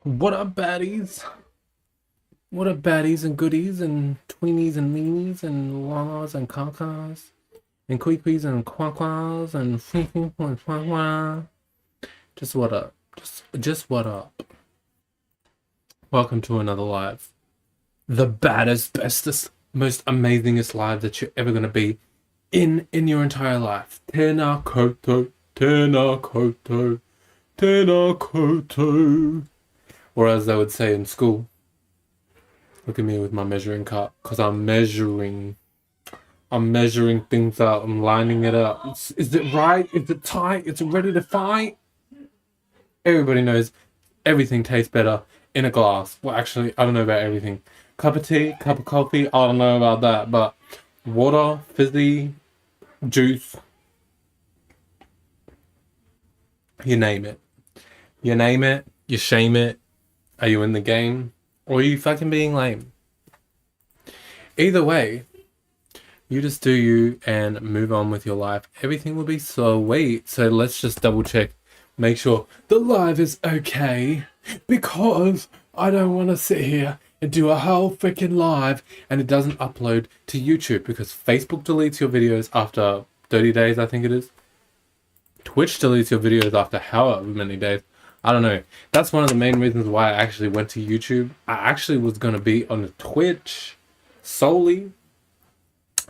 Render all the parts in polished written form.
What up, baddies? What up, baddies and goodies and tweenies and leanies and laws and caws and quiquis and quaquas and quaquas? Just what up? Just what up? Welcome to another live. The baddest, bestest, most amazingest live that you're ever gonna be in your entire life. Tena koto, tena koto, tena koto. Or as they would say in school, look at me with my measuring cup, because I'm measuring things out. I'm lining it up. Is it right? Is it tight? Is it ready to fight? Everybody knows everything tastes better in a glass. Well, actually, I don't know about everything. Cup of tea, cup of coffee, I don't know about that. But water, fizzy, juice, you name it. You name it, you shame it. Are you in the game? Or are you fucking being lame? Either way, you just do you and move on with your life. Everything will be sweet. So let's just double check. Make sure the live is okay. Because I don't want to sit here and do a whole freaking live and it doesn't upload to YouTube. Because Facebook deletes your videos after 30 days, I think it is. Twitch deletes your videos after however many days. I don't know. That's one of the main reasons why I actually went to YouTube. I actually was going to be on Twitch solely.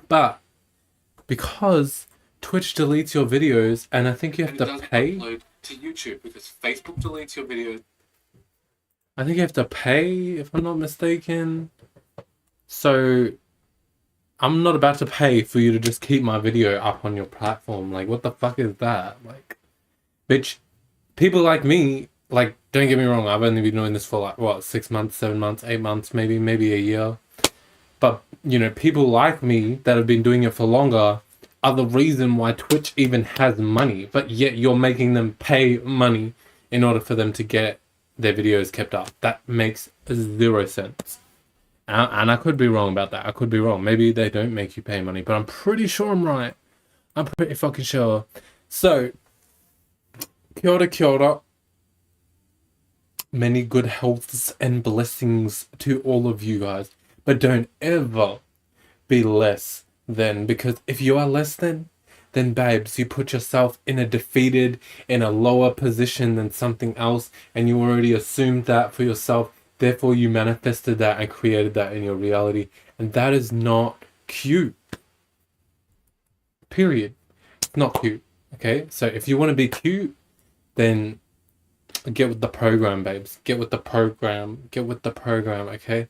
But because Twitch deletes your videos, and I think you have to pay upload to YouTube because Facebook deletes your videos. I think you have to pay, if I'm not mistaken. So I'm not about to pay for you to just keep my video up on your platform. Like, what the fuck is that? Like, bitch, people like me, like, don't get me wrong, I've only been doing this for like, what, 6 months, 7 months, 8 months, maybe a year. But, you know, people like me that have been doing it for longer are the reason why Twitch even has money. But yet you're making them pay money in order for them to get their videos kept up. That makes 0 sense. And I could be wrong about that. I could be wrong. Maybe they don't make you pay money, but I'm pretty sure I'm right. I'm pretty fucking sure. So, kia ora. Many good healths and blessings to all of you guys. But don't ever be less than, because if you are less than, then babes, you put yourself in a lower position than something else, and you already assumed that for yourself. Therefore, you manifested that and created that in your reality. And that is not cute. Period. It's not cute. Okay? So if you want to be cute, then get with the program, babes. Get with the program. Get with the program, okay?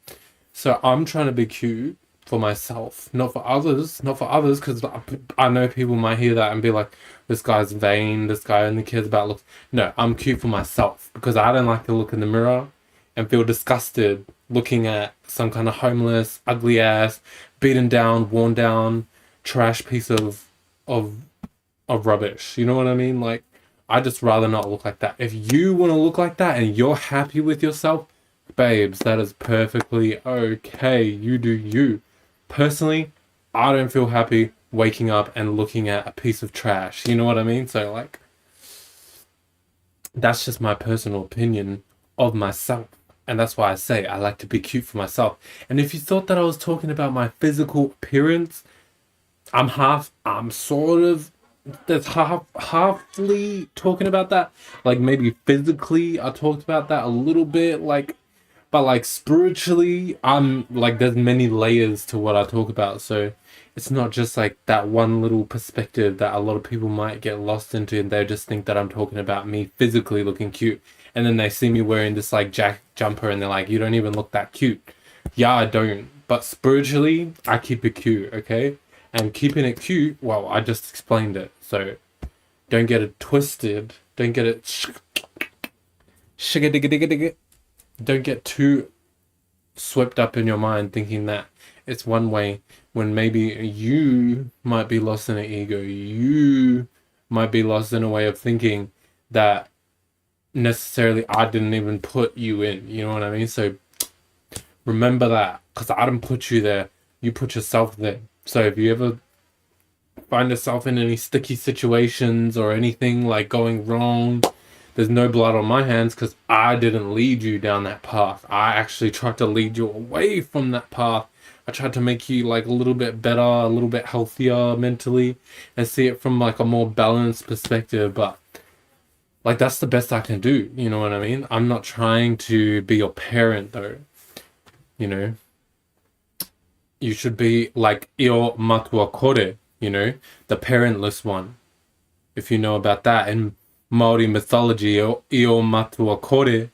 So I'm trying to be cute for myself, not for others, because I know people might hear that and be like, this guy's vain, this guy only cares about looks. No, I'm cute for myself because I don't like to look in the mirror and feel disgusted looking at some kind of homeless, ugly ass, beaten down, worn down, trash piece of rubbish. You know what I mean? Like, I just rather not look like that. If you want to look like that and you're happy with yourself, babes, that is perfectly okay. You do you. Personally, I don't feel happy waking up and looking at a piece of trash. You know what I mean? So, like, that's just my personal opinion of myself. And that's why I say I like to be cute for myself. And if you thought that I was talking about my physical appearance, I'm sort of, that's halfly talking about that. Like, maybe physically I talked about that a little bit, like, but like spiritually, I'm like, there's many layers to what I talk about. So it's not just like that one little perspective that a lot of people might get lost into, and they just think that I'm talking about me physically looking cute. And then they see me wearing this like jack jumper and they're like, you don't even look that cute. Yeah, I don't. But spiritually, I keep it cute, okay? And keeping it cute, well, I just explained it. So don't get it twisted. Don't get it don't get too swept up in your mind thinking that it's one way when maybe you might be lost in an ego. You might be lost in a way of thinking that necessarily I didn't even put you in. You know what I mean? So remember that, because I didn't put you there. You put yourself there. So if you ever find yourself in any sticky situations or anything like going wrong, There's no blood on my hands because I didn't lead you down that path. I actually tried to lead you away from that path. I tried to make you like a little bit better, a little bit healthier mentally, and see it from like a more balanced perspective. But like that's the best I can do. You know what I mean? I'm not trying to be your parent though. You know, you should be like io matua kore. You know, the parentless one. If you know about that in Maori mythology, io matua kore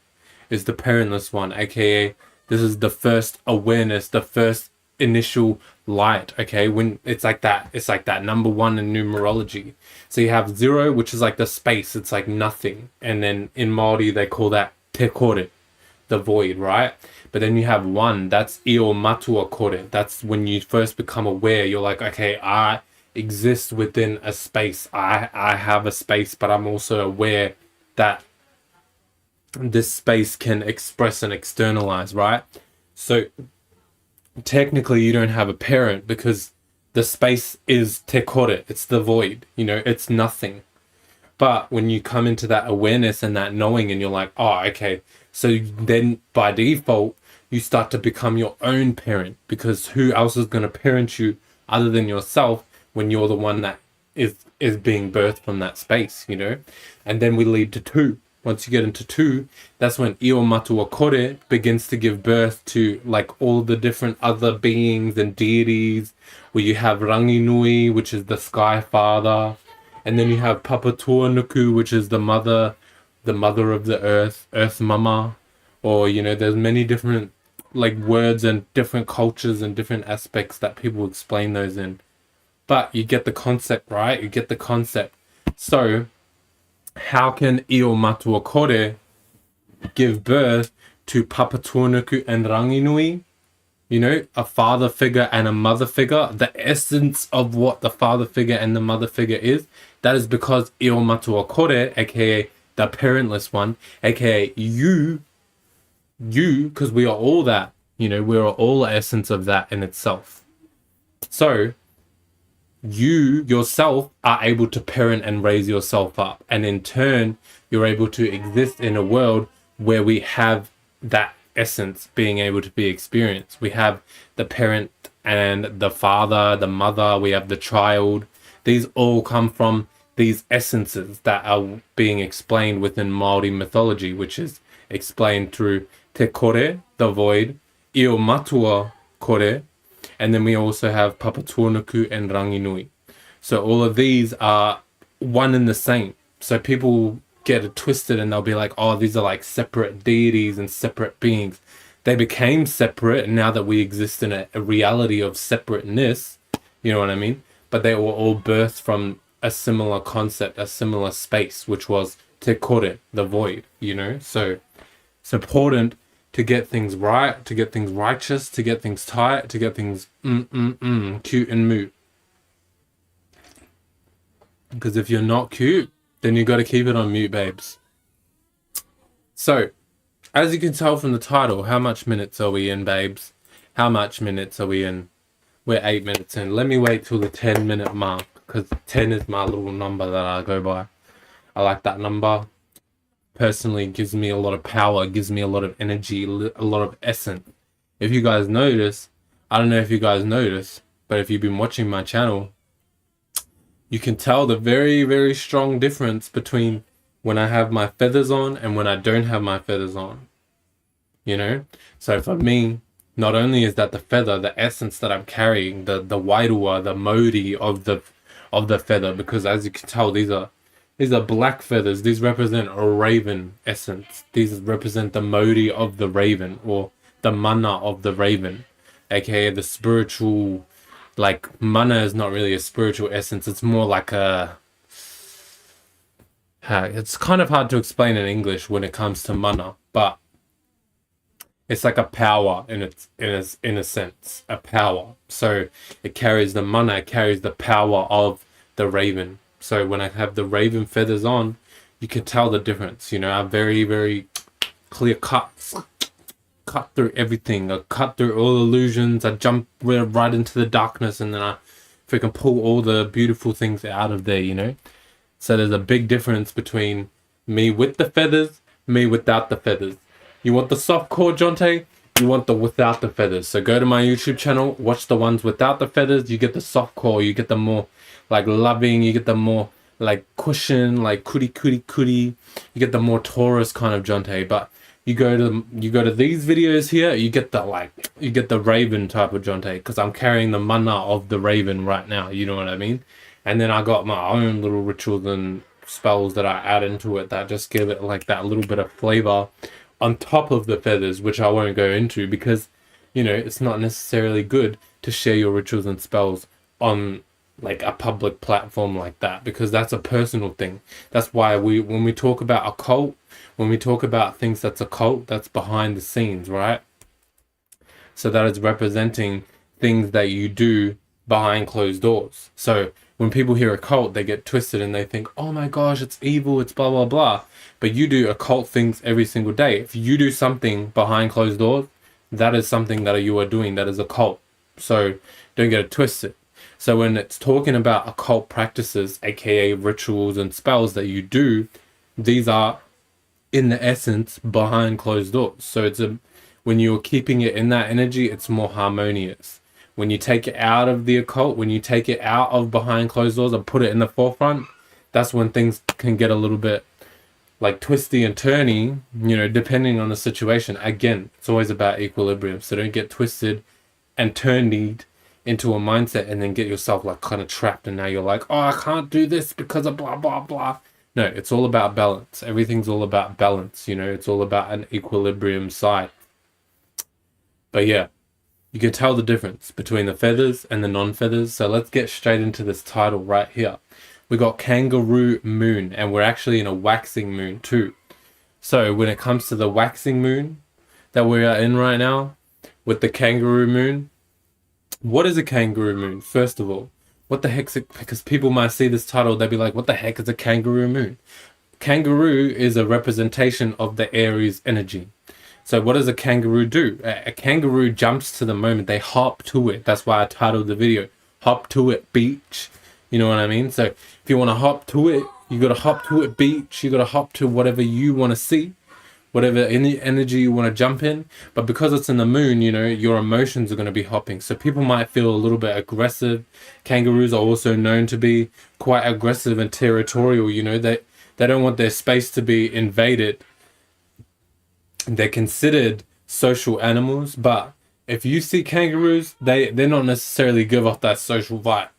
is the parentless one, aka this is the first awareness, the first initial light. Okay, when it's like that number one in numerology. So you have zero, which is like the space, it's like nothing, and then in Maori they call that te kore, the void, right? But then you have one, that's io matua kore. That's when you first become aware. You're like, okay, I exist within a space. I have a space, but I'm also aware that this space can express and externalize, right? So technically you don't have a parent because the space is te kore, it's the void, you know, it's nothing. But when you come into that awareness and that knowing and you're like, oh, okay, so then by default you start to become your own parent, because who else is going to parent you other than yourself when you're the one that is being birthed from that space, you know? And then we lead to two. Once you get into two, that's when io matua kore begins to give birth to like all the different other beings and deities, where you have Rangi Nui, which is the sky father, and then you have Papa Tuanuku, which is the mother of the earth mama, or you know, there's many different like words and different cultures and different aspects that people explain those in. But you get the concept, right? You get the concept. So how can io matua kore give birth to Papa Tuanuku and Ranginui? You know, a father figure and a mother figure. The essence of what the father figure and the mother figure is, that is because io matua kore, aka the parentless one, aka you, because we are all that. You know, we are all the essence of that in itself. So you yourself are able to parent and raise yourself up, and in turn you're able to exist in a world where we have that essence being able to be experienced. We have the parent and the father, the mother, we have the child. These all come from these essences that are being explained within Maori mythology, which is explained through te kore, the void, io matua kore, and then we also have Papa Tuanuku and Ranginui. So all of these are one and the same. So people get it twisted and they'll be like, oh, these are like separate deities and separate beings. They became separate now that we exist in a reality of separateness, you know what I mean? But they were all birthed from a similar concept, a similar space, which was te kore, the void, you know? So it's important to get things right, to get things righteous, to get things tight, to get things cute and moot. Because if you're not cute, then you got to keep it on mute, babes. So, as you can tell from the title, how much minutes are we in, babes? How much minutes are we in? We're 8 minutes in. Let me wait till the 10-minute mark, because 10 is my little number that I go by. I like that number. Personally, it gives me a lot of power, it gives me a lot of energy, a lot of essence. If you guys notice, I don't know if you guys notice, but if you've been watching my channel, you can tell the very, very strong difference between when I have my feathers on and when I don't have my feathers on. You know? So for me, not only is that the feather, the essence that I'm carrying, the wairua, the modi of the feather, because as you can tell, these are black feathers. These represent a raven essence. These represent the modi of the raven, or the mana of the raven, aka the spiritual. Like, mana is not really a spiritual essence. It's more like a... It's kind of hard to explain in English when it comes to mana, but it's like a power in a sense, a power. So it carries the mana, it carries the power of the raven. So when I have the raven feathers on, you can tell the difference. You know, I'm very, very clear cut through everything. I cut through all illusions. I jump right into the darkness, and then I freaking pull all the beautiful things out of there, you know? So there's a big difference between Me with the feathers, me without the feathers. You want the soft core Jonte? You want the without the feathers. So go to my YouTube channel, watch the ones without the feathers. You get the soft core, you get the more like loving, you get the more like cushion, like cootie. You get the more Taurus kind of Jonte. But you go to these videos here, you get the raven type of Jonte, because I'm carrying the mana of the raven right now, you know what I mean? And then I got my own little rituals and spells that I add into it that just give it like that little bit of flavor on top of the feathers, which I won't go into because, you know, it's not necessarily good to share your rituals and spells on like a public platform like that, because that's a personal thing. That's why when we talk about occult, when we talk about things that's occult, that's behind the scenes, right? So that is representing things that you do behind closed doors. So when people hear occult, they get twisted and they think, oh my gosh, it's evil, it's blah, blah, blah. But you do occult things every single day. If you do something behind closed doors, that is something that you are doing that is occult. So don't get it twisted. So when it's talking about occult practices, aka rituals and spells that you do, these are in the essence behind closed doors. So when you're keeping it in that energy, it's more harmonious. When you take it out of the occult, when you take it out of behind closed doors and put it in the forefront, that's when things can get a little bit like twisty and turny, you know, depending on the situation. Again, it's always about equilibrium. So don't get twisted and turned into a mindset and then get yourself like kind of trapped, and now you're like, oh, I can't do this because of blah blah blah. No, it's all about balance. Everything's all about balance, you know, it's all about an equilibrium side. But yeah, you can tell the difference between the feathers and the non-feathers. So let's get straight into this title right here. We got Kangaroo Moon, and we're actually in a waxing moon too. So when it comes to the waxing moon that we are in right now with the Kangaroo Moon, what is a Kangaroo Moon? First of all, what the heck's it? Because people might see this title, they'll be like, what the heck is a Kangaroo Moon? Kangaroo is a representation of the Aries energy. So what does a kangaroo do? A kangaroo jumps to the moment. They hop to it. That's why I titled the video, Hop to It Beach. You know what I mean? So if you want to hop to it, you got to hop to it beach. You got to hop to whatever you want to see, whatever energy you want to jump in. But because it's in the moon, you know, your emotions are going to be hopping. So people might feel a little bit aggressive. Kangaroos are also known to be quite aggressive and territorial. You know, they don't want their space to be invaded. They're considered social animals, but if you see kangaroos, they're not necessarily give off that social vibe.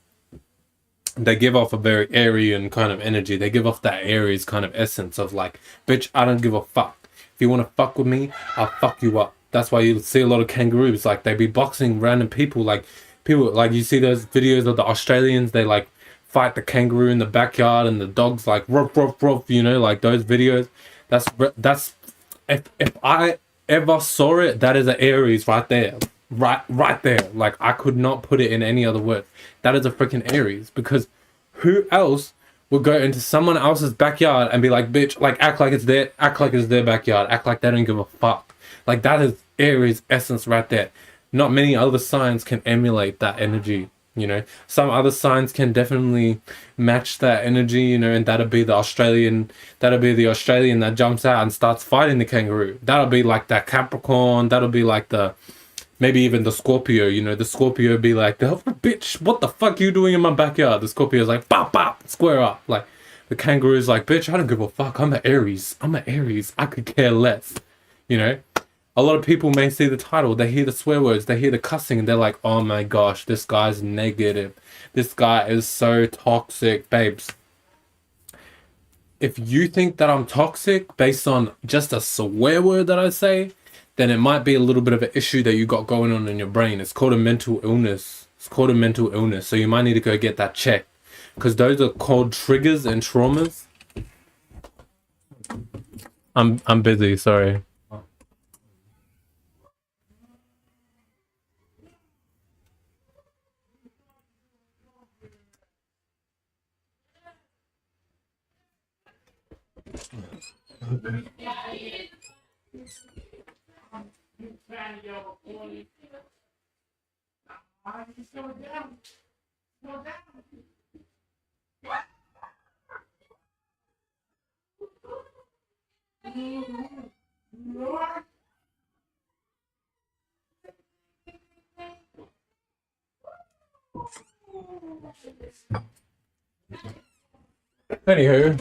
They give off a very Aryan kind of energy. They give off that Aries kind of essence of like, bitch, I don't give a fuck. If you want to fuck with me, I'll fuck you up. That's why you see a lot of kangaroos, like they be boxing random people, like you see those videos of the Australians, they like fight the kangaroo in the backyard and the dogs like ruff ruff ruff, you know, like those videos. That's if I ever saw it, that is an Aries right there. Right there. Like I could not put it in any other word. That is a freaking Aries, because who else would go into someone else's backyard and be like, bitch, like act like it's their backyard, act like they don't give a fuck. Like that is Aries essence right there. Not many other signs can emulate that energy. You know, some other signs can definitely match that energy, you know, and that'll be the Australian that jumps out and starts fighting the kangaroo. That'll be like that Capricorn, that'll be like the, maybe even the Scorpio, you know, the Scorpio be like, the bitch, what the fuck you doing in my backyard? The Scorpio's like, bop, bop, square up. Like, the kangaroo's like, bitch, I don't give a fuck, I'm an Aries, I could care less, you know? A lot of people may see the title, they hear the swear words, they hear the cussing, and they're like, oh my gosh, this guy's negative. This guy is so toxic. Babes, if you think that I'm toxic based on just a swear word that I say, then it might be a little bit of an issue that you got going on in your brain. It's called a mental illness. So you might need to go get that checked, because those are called triggers and traumas. I'm busy, sorry. Anywho,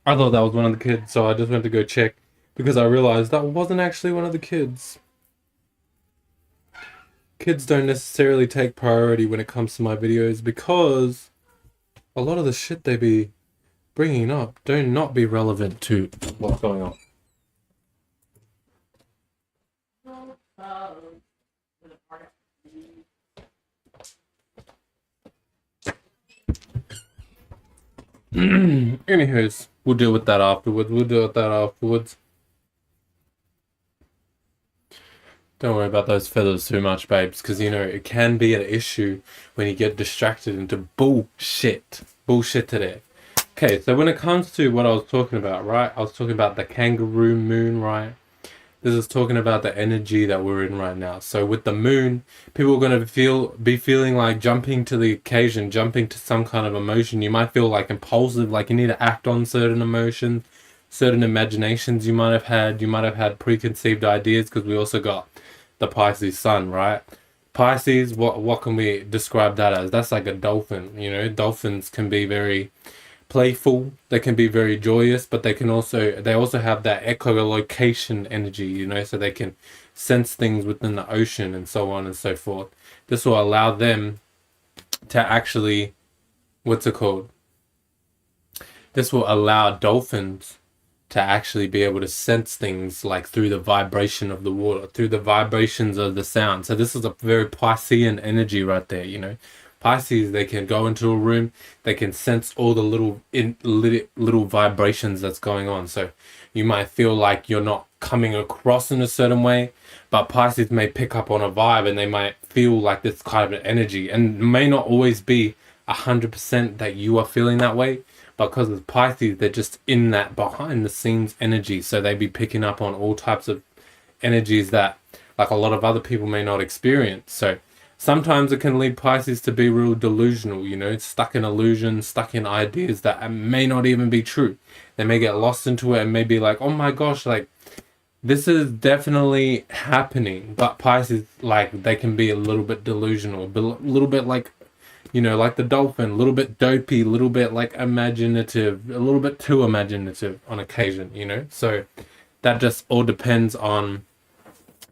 I thought that was one of the kids, so I just went to go check because I realized that wasn't actually one of the kids. Kids don't necessarily take priority when it comes to my videos because a lot of the shit they be bringing up do not be relevant to what's going on. Anywho's, we'll deal with that afterwards. Don't worry about those feathers too much, babes, because you know it can be an issue when you get distracted into bullshit. Bullshit today. Okay, so when it comes to what I was talking about, right? I was talking about the Kangaroo Moon, right? This is talking about the energy that we're in right now. So with the moon, people are going to be feeling like jumping to the occasion, jumping to some kind of emotion. You might feel like impulsive, like you need to act on certain emotions, certain imaginations you might have had. You might have had preconceived ideas because we also got the Pisces sun, right? Pisces, what can we describe that as? That's like a dolphin, you know? Dolphins can be very playful, they can be very joyous, but they also have that echolocation energy, you know, so they can sense things within the ocean and so on and so forth. This will allow them to actually, what's it called? This will allow dolphins to actually be able to sense things like through the vibration of the water, through the vibrations of the sound. So this is a very Piscean energy right there, you know. Pisces, they can go into a room, they can sense all the little vibrations that's going on. So you might feel like you're not coming across in a certain way, but Pisces may pick up on a vibe and they might feel like this kind of energy, and may not always be 100% that you are feeling that way, because with Pisces, they're just in that behind the scenes energy. So they be picking up on all types of energies that like a lot of other people may not experience. So sometimes it can lead Pisces to be real delusional, you know, stuck in illusions, stuck in ideas that may not even be true. They may get lost into it and may be like, oh my gosh, like this is definitely happening. But Pisces, like, they can be a little bit delusional, a little bit like, you know, like the dolphin, a little bit dopey, a little bit like imaginative, a little bit too imaginative on occasion, you know? So that just all depends on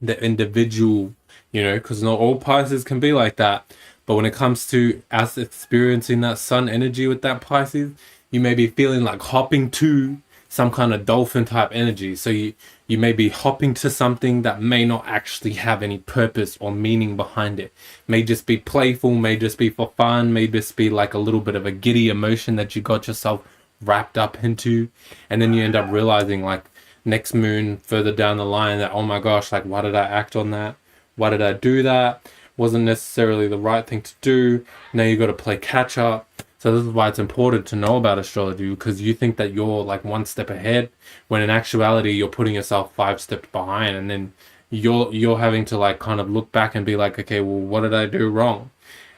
the individual, you know, because not all Pisces can be like that. But when it comes to us experiencing that sun energy with that Pisces, you may be feeling like hopping to some kind of dolphin type energy. So you may be hopping to something that may not actually have any purpose or meaning behind it. May just be playful, may just be for fun, may just be like a little bit of a giddy emotion that you got yourself wrapped up into. And then you end up realizing like next moon further down the line that, oh my gosh, like why did I act on that? Why did I do that? Wasn't necessarily the right thing to do. Now you got to play catch up. So this is why it's important to know about astrology, because you think that you're like one step ahead, when in actuality you're putting yourself 5 steps behind, and then you're having to like kind of look back and be like, okay, well, what did I do wrong?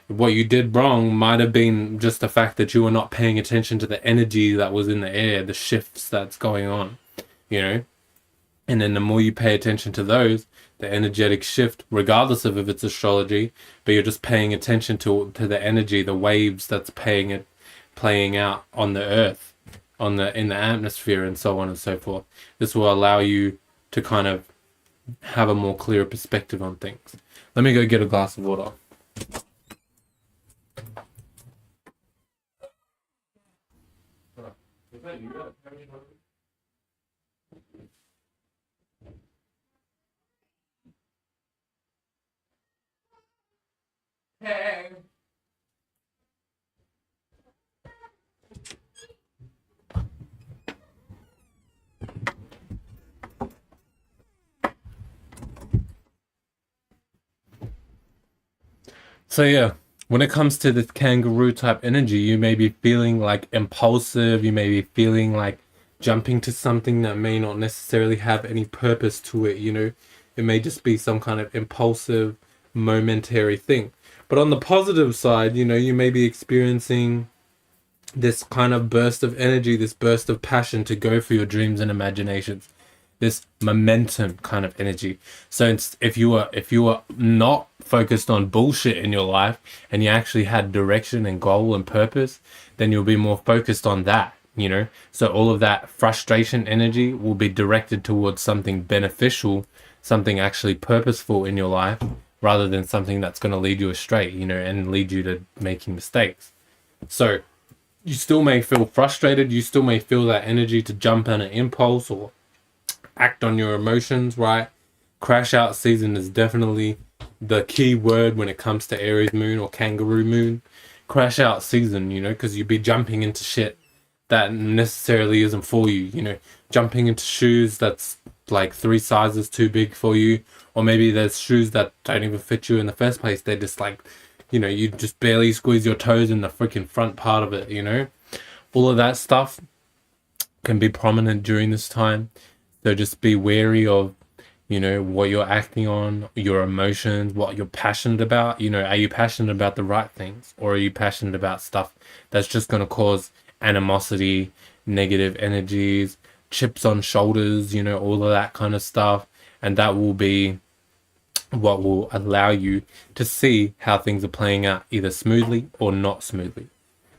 What you did wrong might have been just the fact that you were not paying attention to the energy that was in the air, the shifts that's going on, you know? And then the more you pay attention to those, the energetic shift, regardless of if it's astrology, but you're just paying attention to the energy, the waves that's playing out on the earth, in the atmosphere, and so on and so forth. This will allow you to kind of have a more clear perspective on things. Let me go get a glass of water. Hey. So yeah, when it comes to this kangaroo type energy, you may be feeling like impulsive, you may be feeling like jumping to something that may not necessarily have any purpose to it, you know. It may just be some kind of impulsive, momentary thing. But on the positive side, you know, you may be experiencing this kind of burst of energy, this burst of passion to go for your dreams and imaginations. this momentum kind of energy. So if you were not focused on bullshit in your life and you actually had direction and goal and purpose, then you'll be more focused on that, you know. So all of that frustration energy will be directed towards something beneficial, something actually purposeful in your life, rather than something that's going to lead you astray, you know, and lead you to making mistakes. So you still may feel frustrated, you still may feel that energy to jump on an impulse or act on your emotions, right? Crash out season is definitely the key word when it comes to Aries moon or Kangaroo moon. Crash out season, you know, because you'd be jumping into shit that necessarily isn't for you, you know, jumping into shoes that's like 3 sizes too big for you, or maybe there's shoes that don't even fit you in the first place. They're just like, you know, you just barely squeeze your toes in the freaking front part of it, you know. All of that stuff can be prominent during this time. So just be wary of, you know, what you're acting on, your emotions, what you're passionate about. You know, are you passionate about the right things, or are you passionate about stuff that's just going to cause animosity, negative energies, chips on shoulders, you know, all of that kind of stuff. And that will be what will allow you to see how things are playing out either smoothly or not smoothly.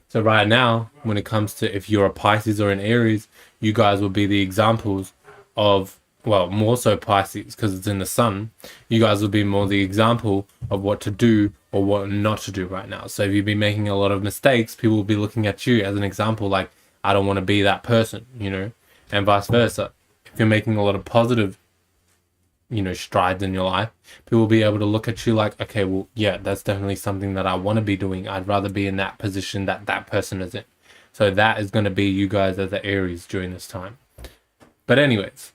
So right now, when it comes to if you're a Pisces or an Aries, you guys will be the examples of, well, more so Pisces because it's in the sun. You guys will be more the example of what to do or what not to do right now. So if you've been making a lot of mistakes, people will be looking at you as an example, like, I don't want to be that person, you know, and vice versa. If you're making a lot of positive, you know, strides in your life, people will be able to look at you like, okay, well, yeah, that's definitely something that I want to be doing. I'd rather be in that position that that person is in. So that is going to be you guys as the Aries during this time. But anyways,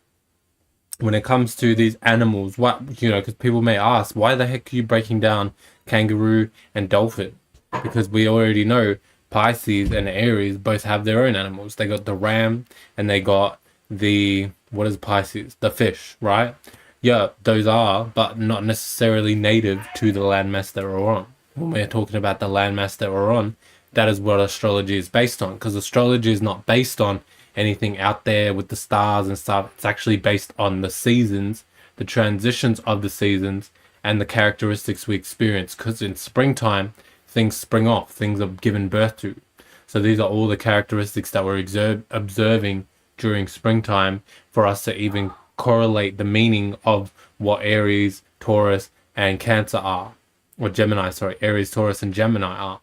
when it comes to these animals, what, you know, because people may ask, why the heck are you breaking down kangaroo and dolphin? Because we already know Pisces and Aries both have their own animals. They got the ram and they got the, what is Pisces? The fish, right? Yeah, those are, but not necessarily native to the landmass that we're on. When we're talking about the landmass that we're on, that is what astrology is based on, because astrology is not based on anything out there with the stars and stuff. It's actually based on the seasons, the transitions of the seasons, and the characteristics we experience, because in springtime, things spring off, things are given birth to. So these are all the characteristics that we're observing during springtime for us to even correlate the meaning of what Aries, Taurus, and Cancer are, or Gemini, sorry, Aries, Taurus, and Gemini are.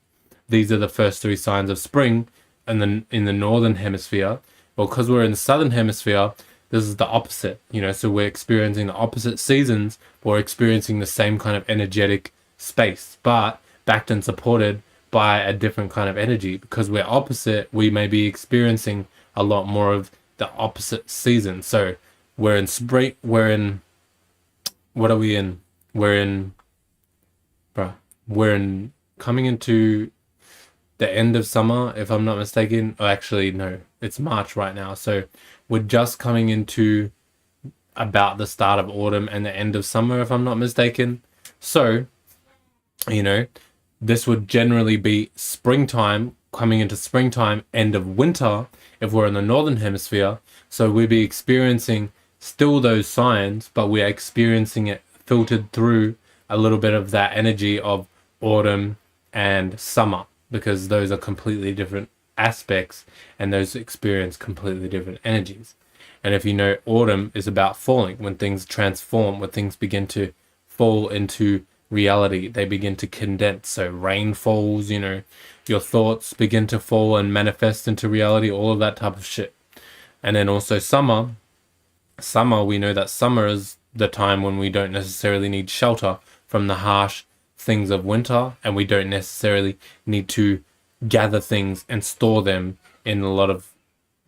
These are the first 3 signs of spring, and then in the northern hemisphere, well, because we're in the southern hemisphere, this is the opposite, you know, so we're experiencing the opposite seasons, but we're experiencing the same kind of energetic space, but backed and supported by a different kind of energy. Because we're opposite, we may be experiencing a lot more of the opposite season. So we're in spring, what are we in? We're in coming into the end of summer, if I'm not mistaken. Oh, actually, no, it's March right now. So we're just coming into about the start of autumn and the end of summer, if I'm not mistaken. So, you know, this would generally be springtime, coming into springtime, end of winter, if we're in the northern hemisphere. So we'd be experiencing still those signs, but we're experiencing it filtered through a little bit of that energy of autumn and summer, because those are completely different aspects and those experience completely different energies. And if you know, autumn is about falling, when things transform, when things begin to fall into reality, they begin to condense. So rain falls, you know, your thoughts begin to fall and manifest into reality, all of that type of shit. And then also summer, we know that summer is the time when we don't necessarily need shelter from the harsh things of winter, and we don't necessarily need to gather things and store them in a lot of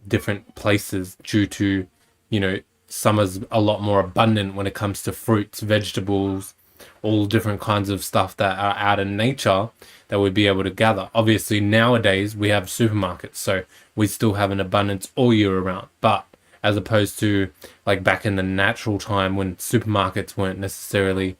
different places due to, you know, summer's a lot more abundant when it comes to fruits, vegetables, all different kinds of stuff that are out in nature that we'd be able to gather. Obviously nowadays we have supermarkets, so we still have an abundance all year around, but as opposed to like back in the natural time when supermarkets weren't necessarily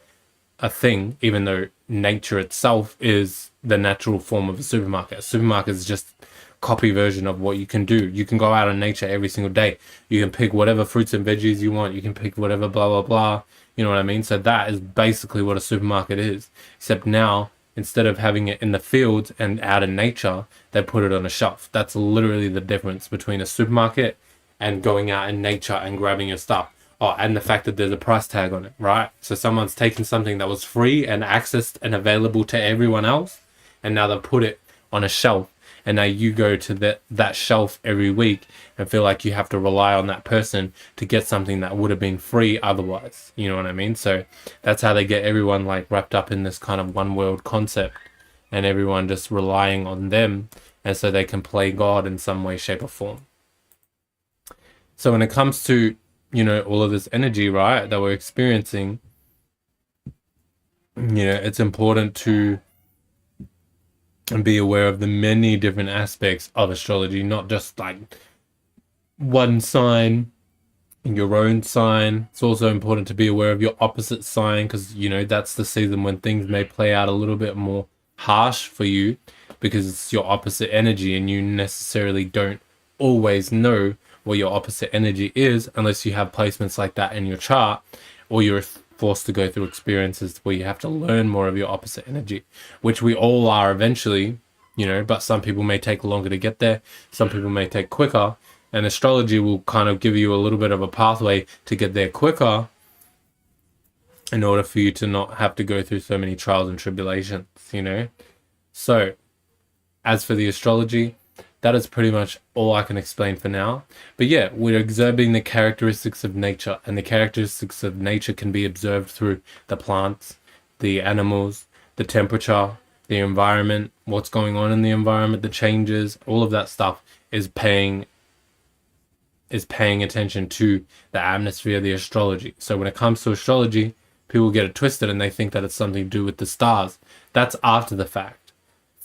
a thing, even though nature itself is the natural form of a supermarket. A supermarket is just copy version of what you can do. You can go out in nature every single day. You can pick whatever fruits and veggies you want. You can pick whatever blah, blah, blah. You know what I mean? So that is basically what a supermarket is. Except now, instead of having it in the fields and out in nature, they put it on a shelf. That's literally the difference between a supermarket and going out in nature and grabbing your stuff. Oh, and the fact that there's a price tag on it, right? So someone's taken something that was free and accessed and available to everyone else, and now they put it on a shelf. And now you go to that shelf every week and feel like you have to rely on that person to get something that would have been free otherwise. You know what I mean? So that's how they get everyone like wrapped up in this kind of one world concept, and everyone just relying on them, and so they can play God in some way, shape, or form. So when it comes to, you know, all of this energy, right, that we're experiencing, you know, it's important to be aware of the many different aspects of astrology, not just like one sign, your own sign. It's also important to be aware of your opposite sign, because, you know, that's the season when things may play out a little bit more harsh for you, because it's your opposite energy, and you necessarily don't always know what your opposite energy is unless you have placements like that in your chart, or you're forced to go through experiences where you have to learn more of your opposite energy, which we all are eventually, you know, but some people may take longer to get there, some people may take quicker, and astrology will kind of give you a little bit of a pathway to get there quicker in order for you to not have to go through so many trials and tribulations, you know. So as for the astrology, that is pretty much all I can explain for now. But yeah, we're observing the characteristics of nature, and the characteristics of nature can be observed through the plants, the animals, the temperature, the environment, what's going on in the environment, the changes, all of that stuff is paying attention to the atmosphere, the astrology. So when it comes to astrology, people get it twisted and they think that it's something to do with the stars. That's after the fact.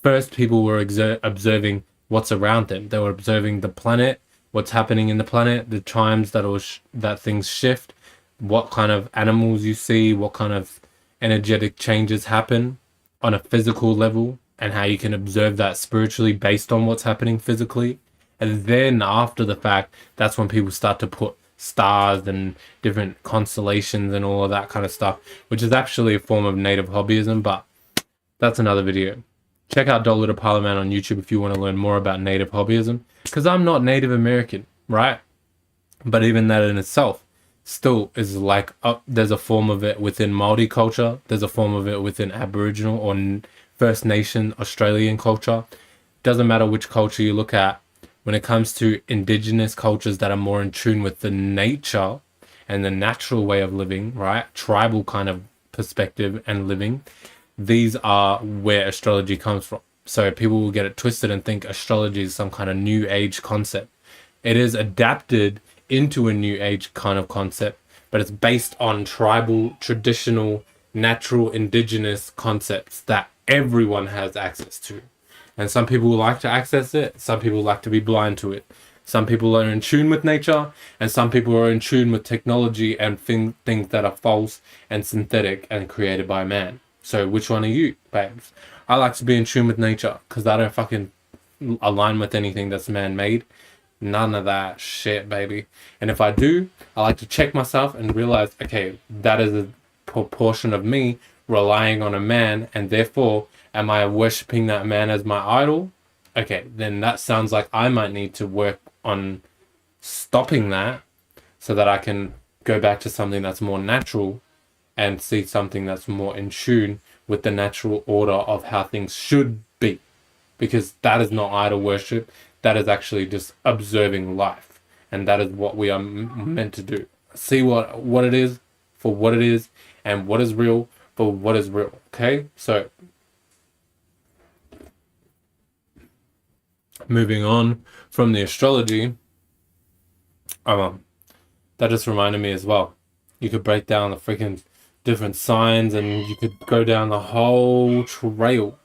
First, people were observing what's around them. They were observing the planet, what's happening in the planet, the times that things shift, what kind of animals you see, what kind of energetic changes happen on a physical level, and how you can observe that spiritually based on what's happening physically. And then after the fact, that's when people start to put stars and different constellations and all of that kind of stuff, which is actually a form of native hobbyism, but that's another video. Check out Dollar Parliament on YouTube if you want to learn more about native hobbyism, because I'm not Native American, right? But even that in itself still is like, there's a form of it within Māori culture, there's a form of it within Aboriginal or First Nation Australian culture. Doesn't matter which culture you look at, when it comes to indigenous cultures that are more in tune with the nature and the natural way of living, right? Tribal kind of perspective and living. These are where astrology comes from. So people will get it twisted and think astrology is some kind of new age concept. It is adapted into a new age kind of concept, but it's based on tribal, traditional, natural, indigenous concepts that everyone has access to. And some people like to access it, some people like to be blind to it. Some people are in tune with nature, and some people are in tune with technology and things that are false and synthetic and created by man. So which one are you, babes? I like to be in tune with nature because I don't fucking align with anything that's man-made. None of that shit, baby. And if I do, I like to check myself and realize, okay, that is a proportion of me relying on a man, and therefore, am I worshipping that man as my idol? Okay, then that sounds like I might need to work on stopping that so that I can go back to something that's more natural and see something that's more in tune with the natural order of how things should be. Because that is not idol worship. That is actually just observing life. And that is what we are meant to do. See what it is for what it is, and what is real for what is real. Okay? So, moving on from the astrology, that just reminded me as well. You could break down the freaking different signs and you could go down the whole trail.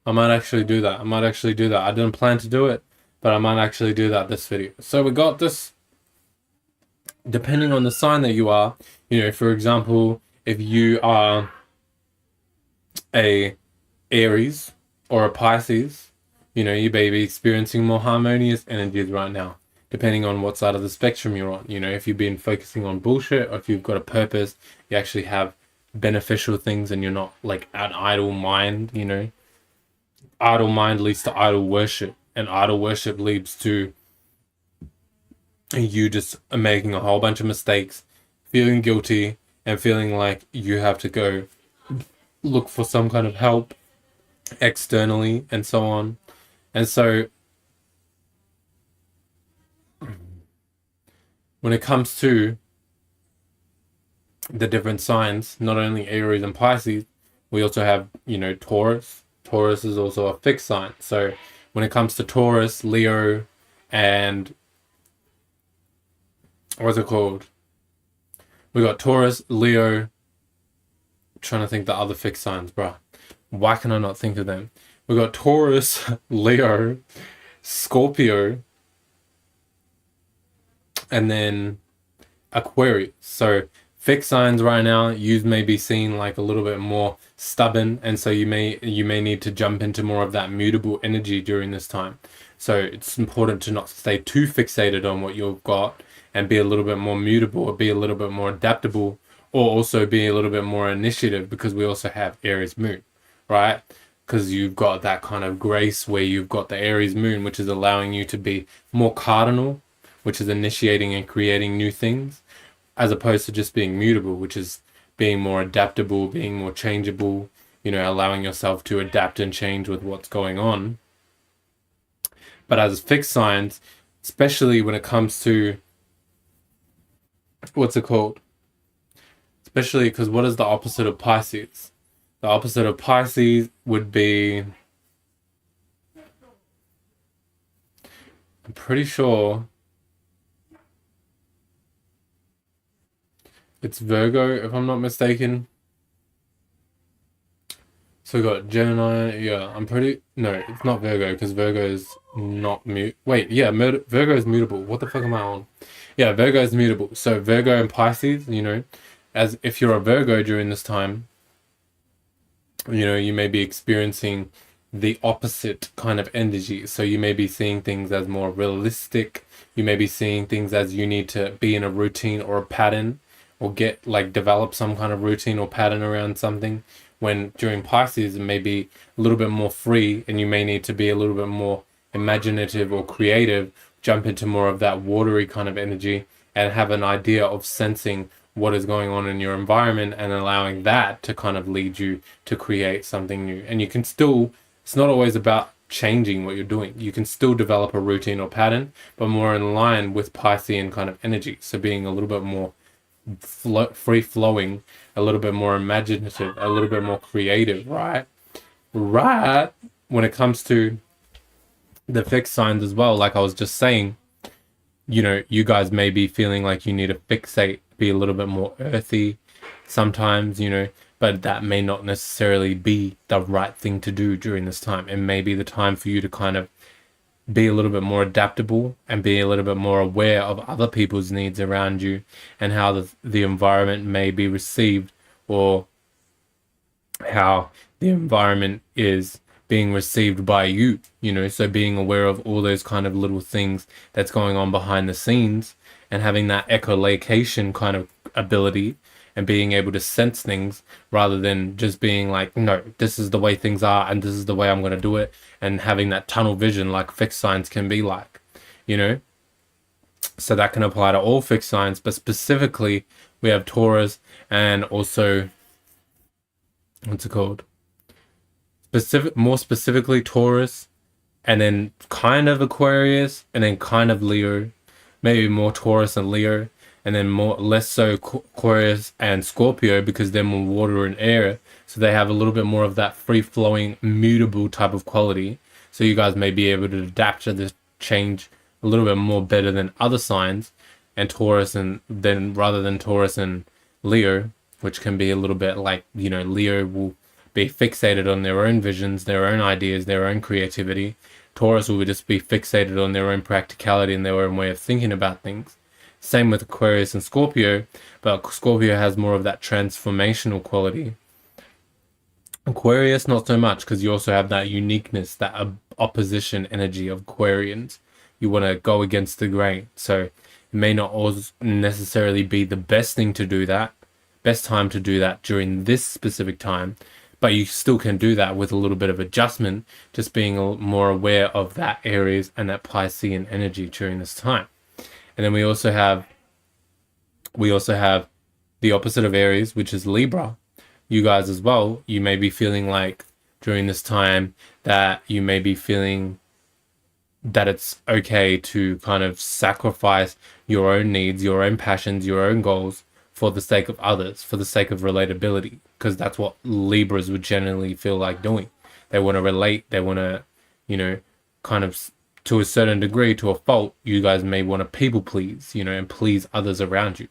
I might actually do that. I didn't plan to do it, but I might actually do that this video. So we got this, depending on the sign that you are, you know, for example, if you are a Aries or a Pisces, You may be experiencing more harmonious energies right now, depending on what side of the spectrum you're on. If you've been focusing on bullshit, or if you've got a purpose, you actually have beneficial things and you're not like an idle mind. Idle mind leads to idle worship, and idle worship leads to you just making a whole bunch of mistakes, feeling guilty, and feeling like you have to go look for some kind of help externally and so on. And so when it comes to the different signs, not only Aries and Pisces, we also have, Taurus. Taurus is also a fixed sign. So when it comes to Taurus, Leo, and what's it called? We got Taurus, Leo. Trying to think the other fixed signs, bruh. Why can I not think of them? We got Taurus, Leo, Scorpio, and then Aquarius. So fixed signs right now, you may be seen like a little bit more stubborn, and so you may need to jump into more of that mutable energy during this time. So it's important to not stay too fixated on what you've got and be a little bit more mutable, or be a little bit more adaptable, or also be a little bit more initiative, because we also have Aries Moon, right? Because you've got that kind of grace where you've got the Aries Moon, which is allowing you to be more cardinal, which is initiating and creating new things, as opposed to just being mutable, which is being more adaptable, being more changeable, allowing yourself to adapt and change with what's going on. But as fixed signs, especially when it comes to, what's it called? Especially because what is the opposite of Pisces? The opposite of Pisces would be, I'm pretty sure it's Virgo, if I'm not mistaken. So we got Gemini. Yeah, no, it's not Virgo, because Virgo is not Wait, yeah, Virgo is mutable. What the fuck am I on? Yeah, Virgo is mutable. So Virgo and Pisces, as if you're a Virgo during this time, you may be experiencing the opposite kind of energy. So you may be seeing things as more realistic. You may be seeing things as you need to be in a routine or a pattern, or develop some kind of routine or pattern around something. When during Pisces, it may be a little bit more free, and you may need to be a little bit more imaginative or creative, jump into more of that watery kind of energy, and have an idea of sensing what is going on in your environment, and allowing that to kind of lead you to create something new. And you can still, it's not always about changing what you're doing. You can still develop a routine or pattern, but more in line with Piscean kind of energy. So being a little bit more free flowing, a little bit more imaginative, a little bit more creative, right? When it comes to the fixed signs as well, like I was just saying, you guys may be feeling like you need to fixate, be a little bit more earthy sometimes, but that may not necessarily be the right thing to do during this time. It may be the time for you to kind of be a little bit more adaptable, and be a little bit more aware of other people's needs around you, and how the environment may be received, or how the environment is being received by you, so being aware of all those kind of little things that's going on behind the scenes, and having that echolocation kind of ability, and being able to sense things, rather than just being like, no, this is the way things are and this is the way I'm going to do it, and having that tunnel vision like fixed signs can be like, So that can apply to all fixed signs, but specifically we have Taurus, and also, what's it called? More specifically Taurus, and then kind of Aquarius, and then kind of Leo, maybe more Taurus and Leo, and then less so Aquarius and Scorpio, because they're more water and air, so they have a little bit more of that free-flowing, mutable type of quality. So you guys may be able to adapt to this change a little bit more better than other signs, and rather than Taurus and Leo, which can be a little bit like, Leo will be fixated on their own visions, their own ideas, their own creativity. Taurus will just be fixated on their own practicality and their own way of thinking about things. Same with Aquarius and Scorpio, but Scorpio has more of that transformational quality. Aquarius, not so much, because you also have that uniqueness, that opposition energy of Aquarians. You want to go against the grain. So it may not always necessarily be the best thing to do that, best time to do that during this specific time, but you still can do that with a little bit of adjustment, just being more aware of that Aries and that Piscean energy during this time. And then we also have the opposite of Aries, which is Libra. You guys as well, you may be feeling like during this time that you may be feeling that it's okay to kind of sacrifice your own needs, your own passions, your own goals for the sake of others, for the sake of relatability, because that's what Libras would generally feel like doing. They want to relate, they want to, kind of to a certain degree, to a fault, you guys may want to people please, and please others around you.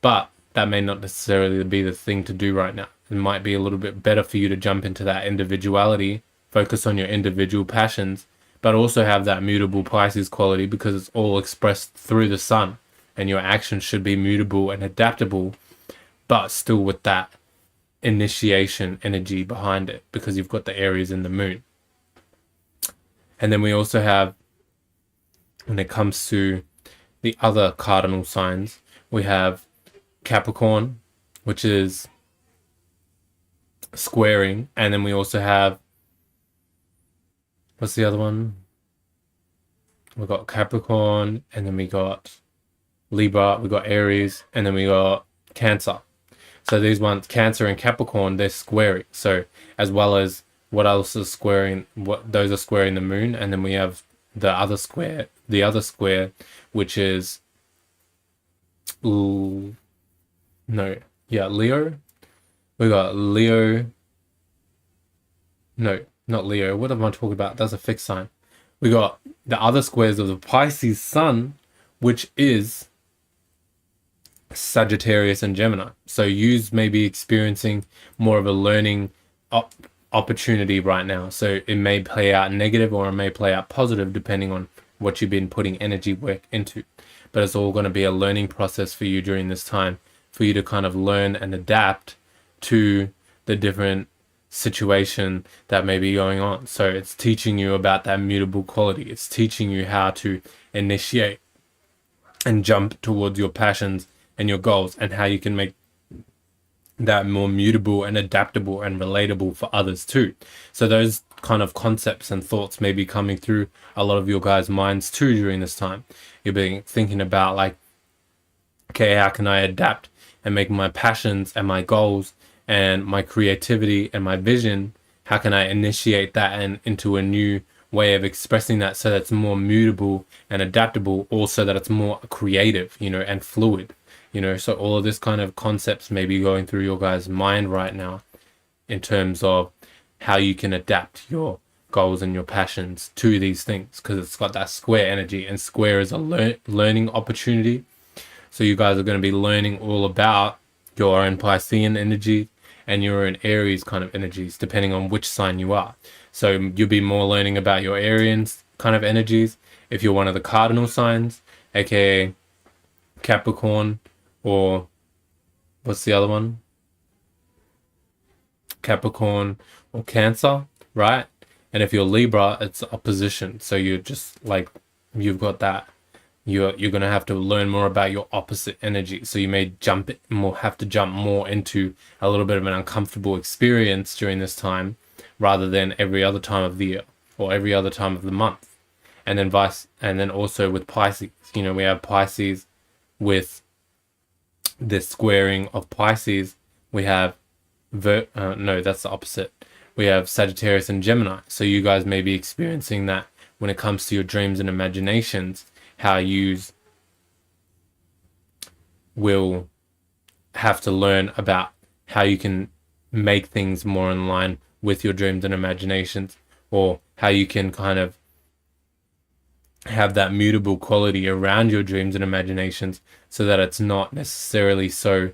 But that may not necessarily be the thing to do right now. It might be a little bit better for you to jump into that individuality, focus on your individual passions, but also have that mutable Pisces quality, because it's all expressed through the sun, and your actions should be mutable and adaptable, but still with that initiation energy behind it, because you've got the Aries and the Moon. And then we also have, when it comes to the other cardinal signs, we have Capricorn, which is squaring, and then we also have, what's the other one? We got Capricorn, and then we got Libra, we got Aries, and then we got Cancer. So these ones, Cancer and Capricorn, they're squaring. So as well as what else is squaring, those are squaring the Moon, and then we have the other square, which is Leo. We got Leo. No, not Leo. What am I talking about? That's a fixed sign. We got the other squares of the Pisces Sun, which is Sagittarius and Gemini. So you may be experiencing more of a learning opportunity right now. So it may play out negative or it may play out positive depending on what you've been putting energy work into. But it's all going to be a learning process for you during this time, for you to kind of learn and adapt to the different situation that may be going on. So it's teaching you about that mutable quality. It's teaching you how to initiate and jump towards your passions and your goals, and how you can make that more mutable and adaptable and relatable for others too. So those kind of concepts and thoughts may be coming through a lot of your guys' minds too during this time. You've been thinking about like, okay, how can I adapt and make my passions and my goals and my creativity and my vision, how can I initiate that and into a new way of expressing that, so that it's more mutable and adaptable, also that it's more creative, and fluid. So all of this kind of concepts may be going through your guys' mind right now in terms of how you can adapt your goals and your passions to these things, because it's got that square energy, and square is a learning opportunity. So you guys are going to be learning all about your own Piscean energy and your own Aries kind of energies, depending on which sign you are. So you'll be more learning about your Arians kind of energies if you're one of the cardinal signs, aka Capricorn, or what's the other one? Capricorn or Cancer, right? And if you're Libra, it's opposition. So you're just like, you've got that. You're going to have to learn more about your opposite energy. So you may have to jump more into a little bit of an uncomfortable experience during this time, rather than every other time of the year or every other time of the month. And then also with Pisces, we have Pisces with this squaring of Pisces. We have no, that's the opposite. We have Sagittarius and Gemini. So you guys may be experiencing that when it comes to your dreams and imaginations, how you will have to learn about how you can make things more in line with your dreams and imaginations, or how you can kind of have that mutable quality around your dreams and imaginations, so that it's not necessarily so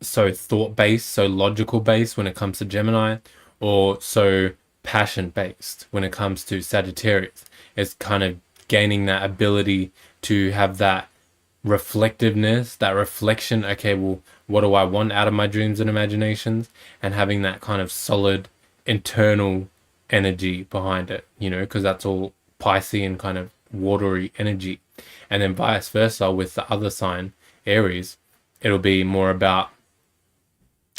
thought-based, so logical-based when it comes to Gemini, or so passion-based when it comes to Sagittarius. It's kind of gaining that ability to have that reflectiveness, that reflection. Okay, well, what do I want out of my dreams and imaginations? And having that kind of solid internal energy behind it, you know, because that's all Piscean kind of watery energy. And then vice versa with the other sign, Aries, it'll be more about,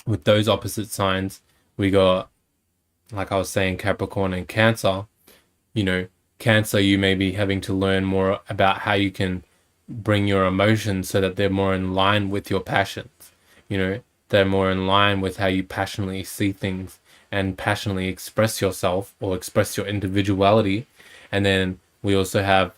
with those opposite signs, we got, like I was saying, Capricorn and Cancer. You know, Cancer, you may be having to learn more about how you can bring your emotions so that they're more in line with your passions. You know, they're more in line with how you passionately see things and passionately express yourself or express your individuality. And then we also have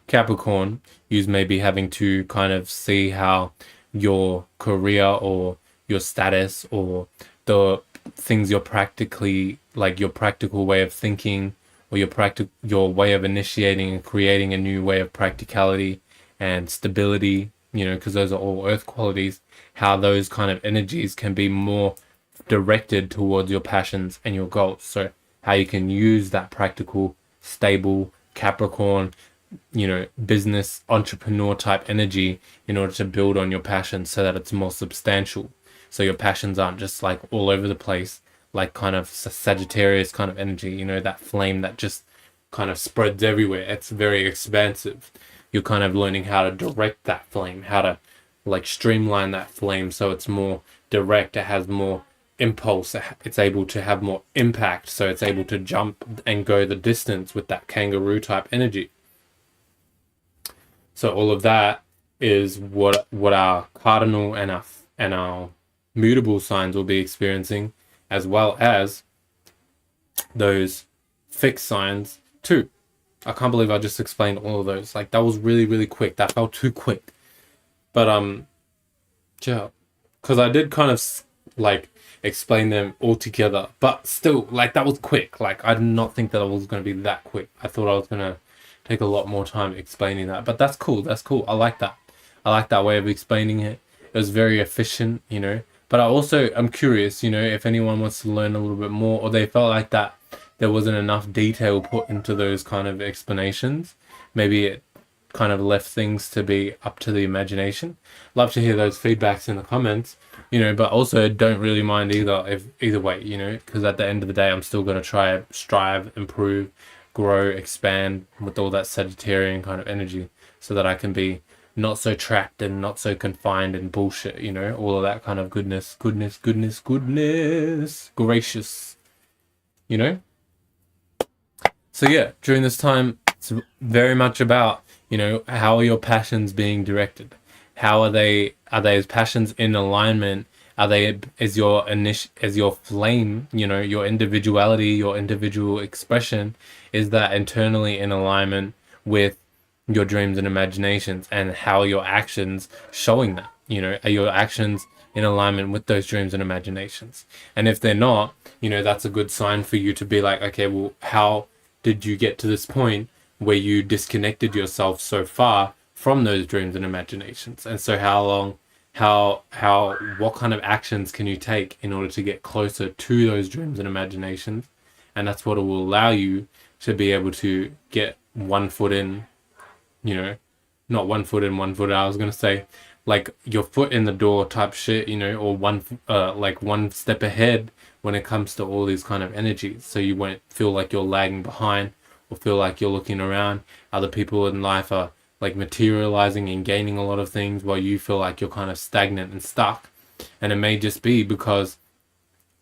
Capricorn, who's maybe having to kind of see how your career or your status or the things you're practically, like your practical way of thinking or your way of initiating and creating a new way of practicality and stability, you know, because those are all earth qualities, how those kind of energies can be more directed towards your passions and your goals. So how you can use that practical, stable Capricorn, you know, business entrepreneur type energy in order to build on your passions so that it's more substantial. So your passions aren't just like all over the place, like kind of Sagittarius kind of energy, you know, that flame that just kind of spreads everywhere. It's very expansive. You're kind of learning how to direct that flame, how to like streamline that flame so it's more direct, it has more impulse, it's able to have more impact, so it's able to jump and go the distance with that kangaroo type energy. So all of that is what our cardinal and our mutable signs will be experiencing, as well as those fixed signs too. I can't believe I just explained all of those. Like that was really, really quick. That felt too quick. But yeah, because I did kind of like explain them all together, but still, like that was quick. Like I did not think that it was going to be that quick. I thought I was going to take a lot more time explaining that, but that's cool. That's cool. I like that. I like that way of explaining it. It was very efficient, you know. But I'm curious, you know, if anyone wants to learn a little bit more, or they felt like that there wasn't enough detail put into those kind of explanations. Maybe it kind of left things to be up to the imagination. Love to hear those feedbacks in the comments, you know, but also don't really mind either way, you know, because at the end of the day, I'm still going to try, strive, improve, grow, expand with all that Sagittarian kind of energy so that I can be not so trapped and not so confined in bullshit, you know, all of that kind of goodness, gracious, you know. So yeah, during this time, it's very much about, you know, how are your passions being directed? How are they passions in alignment? Are they, is your flame, you know, your individuality, your individual expression, is that internally in alignment with your dreams and imaginations, and how are your actions showing that? You know, are your actions in alignment with those dreams and imaginations? And if they're not, you know, that's a good sign for you to be like, okay, well, how did you get to this point where you disconnected yourself so far from those dreams and imaginations? And so what kind of actions can you take in order to get closer to those dreams and imaginations? And that's what it will allow you to be able to get one foot in, you know, not one foot in, one foot out. I was going to say like your foot in the door type shit, you know, or like one step ahead when it comes to all these kind of energies. So you won't feel like you're lagging behind or feel like you're looking around. Other people in life are like materializing and gaining a lot of things while you feel like you're kind of stagnant and stuck. And it may just be because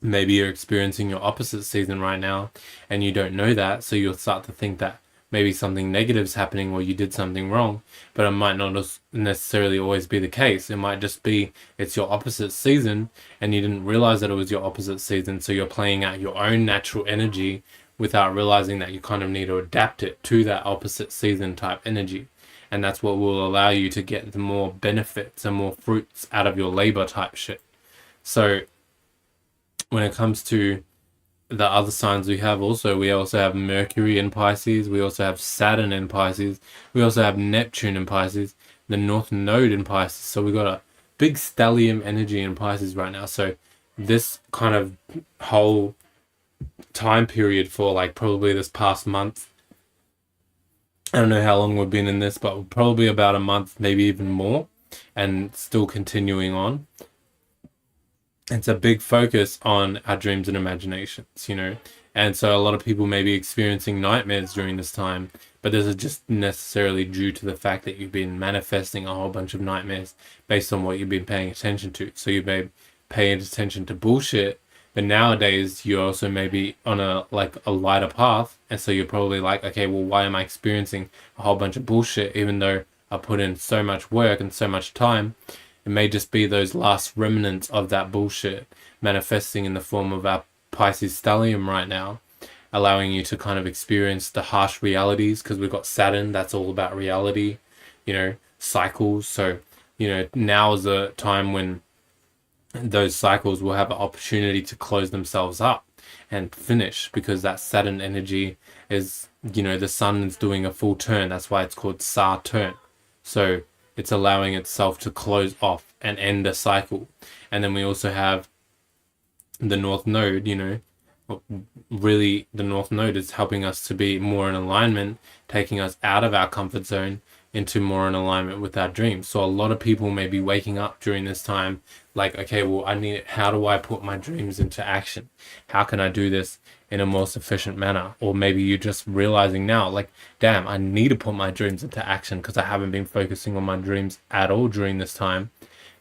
maybe you're experiencing your opposite season right now and you don't know that. So you'll start to think that maybe something negative is happening or you did something wrong, but it might not necessarily always be the case. It might just be it's your opposite season and you didn't realize that it was your opposite season. So you're playing out your own natural energy without realizing that you kind of need to adapt it to that opposite season type energy. And that's what will allow you to get the more benefits and more fruits out of your labor type shit. So when it comes to the other signs we also have Mercury in Pisces, we also have Saturn in Pisces, we also have Neptune in Pisces, the North Node in Pisces. So we got a big stellium energy in Pisces right now. So this kind of whole time period for like probably this past month, I don't know how long we've been in this, but probably about a month, maybe even more, and still continuing on. it's a big focus on our dreams and imaginations, you know. And so a lot of people may be experiencing nightmares during this time, but this is just necessarily due to the fact that you've been manifesting a whole bunch of nightmares based on what you've been paying attention to. So you may pay attention to bullshit, but nowadays you also may be on a like a lighter path, and so you're probably like, okay, well, why am I experiencing a whole bunch of bullshit even though I put in so much work and so much time? It may just be those last remnants of that bullshit manifesting in the form of our Pisces stellium right now, allowing you to kind of experience the harsh realities because we've got Saturn, that's all about reality, you know, cycles. So, you know, now is a time when those cycles will have an opportunity to close themselves up and finish because that Saturn energy is, you know, the sun is doing a full turn. That's why it's called Saturn. So it's allowing itself to close off and end a cycle. And then we also have the North Node, you know, really the North Node is helping us to be more in alignment, taking us out of our comfort zone into more in alignment with our dreams. So a lot of people may be waking up during this time like, okay, well, how do I put my dreams into action? How can I do this in a more sufficient manner? Or maybe you're just realizing now, like, damn, I need to put my dreams into action because I haven't been focusing on my dreams at all during this time.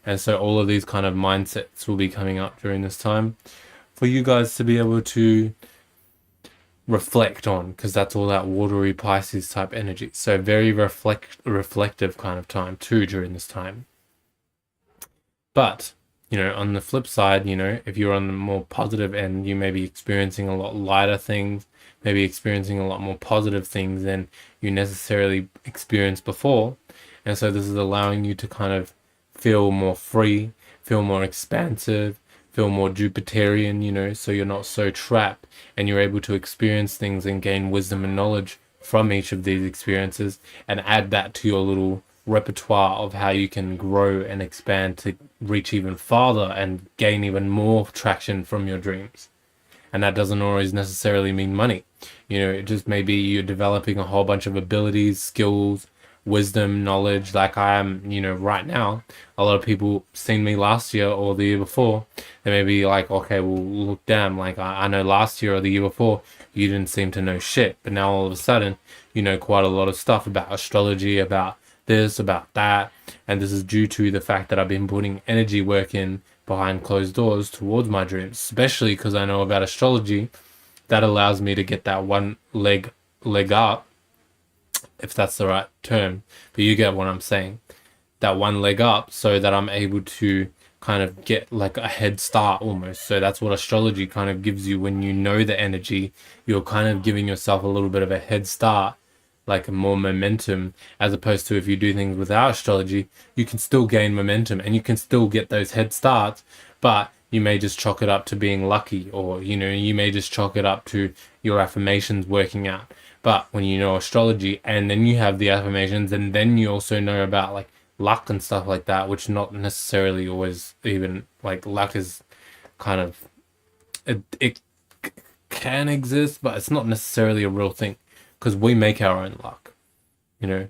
And so all of these kind of mindsets will be coming up during this time for you guys to be able to reflect on, because that's all that watery Pisces type energy. So very reflective kind of time too during this time. But, you know, on the flip side, you know, if you're on the more positive end, you may be experiencing a lot lighter things, maybe experiencing a lot more positive things than you necessarily experienced before. And so this is allowing you to kind of feel more free, feel more expansive, feel more Jupiterian, you know, so you're not so trapped and you're able to experience things and gain wisdom and knowledge from each of these experiences and add that to your little repertoire of how you can grow and expand to reach even farther and gain even more traction from your dreams. And that doesn't always necessarily mean money. You know, it just may be you're developing a whole bunch of abilities, skills, wisdom, knowledge, like I am, you know, right now. A lot of people seen me last year or the year before. They may be like, okay, well, look, damn, like I know last year or the year before, you didn't seem to know shit. But now all of a sudden, you know quite a lot of stuff about astrology, about this, about that. And this is due to the fact that I've been putting energy work in behind closed doors towards my dreams, especially because I know about astrology. That allows me to get that one leg up, if that's the right term, but you get what I'm saying. That one leg up so that I'm able to kind of get like a head start almost. So that's what astrology kind of gives you when you know the energy. You're kind of giving yourself a little bit of a head start, like more momentum, as opposed to if you do things without astrology, you can still gain momentum and you can still get those head starts, but you may just chalk it up to being lucky, or you know, you may just chalk it up to your affirmations working out. But when you know astrology and then you have the affirmations and then you also know about like luck and stuff like that, which not necessarily always, even like luck is kind of, it can exist, but it's not necessarily a real thing because we make our own luck, you know.